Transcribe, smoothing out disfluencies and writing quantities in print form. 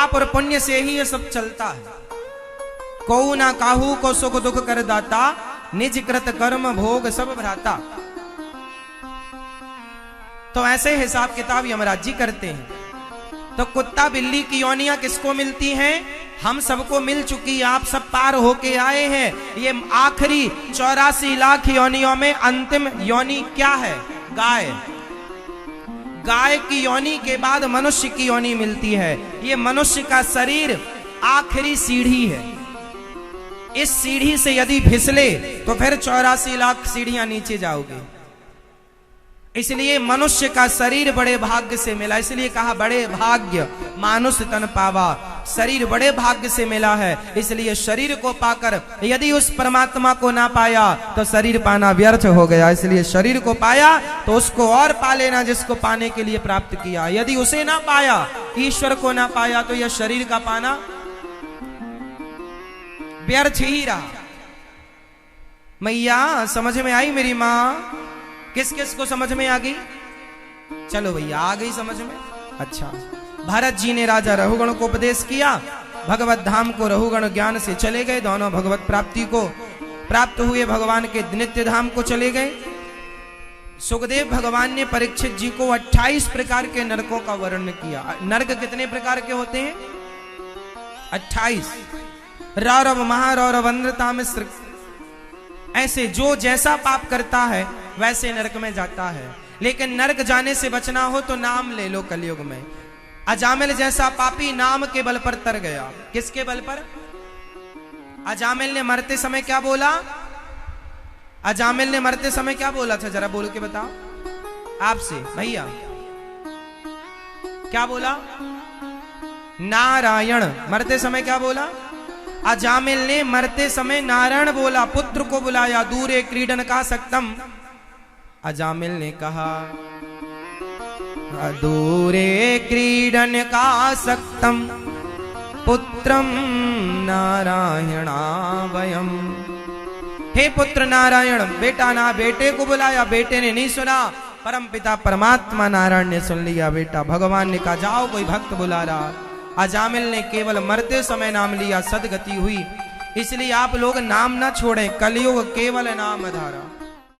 पाप और पुण्य से ही ये सब चलता है। को ना काहू को सुख दुख कर दाता, निज कृत कर्म भोग सब भ्राता। तो ऐसे हिसाब किताब यमराज जी करते हैं। तो कुत्ता बिल्ली की योनियां किसको मिलती हैं? हम सबको मिल चुकी, आप सब पार होके आए हैं। ये आखिरी 84 लाख योनियों में अंतिम योनि क्या है? गाय। गाय की योनि के बाद मनुष्य की योनि मिलती है। ये मनुष्य का शरीर आखिरी सीढ़ी है। इस सीढ़ी से यदि फिसले तो फिर 84 लाख सीढ़ियां नीचे जाओगे। इसलिए मनुष्य का शरीर बड़े भाग्य से मिला। इसलिए कहा बड़े भाग्य मानुष तन पावा। शरीर बड़े भाग्य से मिला है। इसलिए शरीर को पाकर यदि उस परमात्मा को ना पाया तो शरीर पाना व्यर्थ हो गया। इसलिए शरीर को पाया तो उसको और पा लेना जिसको पाने के लिए प्राप्त किया। यदि उसे ना पाया, ईश्वर को ना पाया, तो यह शरीर का पाना व्यर्थ ही रहा। मैया समझ में आई मेरी माँ? किस किस को समझ में आ गई? चलो भैया आ गई समझ में। अच्छा, भरत जी ने राजा रहुगण को उपदेश किया। भगवत धाम को रहुगण ज्ञान से चले गए। दोनों भगवत प्राप्ति को प्राप्त हुए, भगवान के नित्य धाम को चले गए। सुखदेव भगवान ने परीक्षित जी को 28 प्रकार के नरकों का वर्णन किया। नरक कितने प्रकार के होते हैं? 28। रौरव महारौरव तामिश्र। ऐसे जो जैसा पाप करता है वैसे नरक में जाता है। लेकिन नरक जाने से बचना हो तो नाम ले लो। कलयुग में अजामिल जैसा पापी नाम के बल पर तर गया। किसके बल पर? अजामिल ने मरते समय क्या बोला? अजामिल ने मरते समय क्या बोला था? जरा बोल के बताओ आपसे भैया, क्या बोला? नारायण। मरते समय क्या बोला? अजामिल ने मरते समय नारायण बोला। पुत्र को बुलाया, दूरे क्रीडन का सक्तम। अजामिल ने कहा दूरे क्रीडन का सक्तम पुत्रम नारायणावयम। हे पुत्र नारायण, बेटा ना। बेटे को बुलाया, बेटे ने नहीं सुना। परम पिता परमात्मा नारायण ने सुन लिया। बेटा भगवान ने कहा जाओ कोई भक्त बुला रहा। अजामिल ने केवल मरते समय नाम लिया, सदगति हुई। इसलिए आप लोग नाम ना छोड़ें। कलयुग केवल नाम धारा।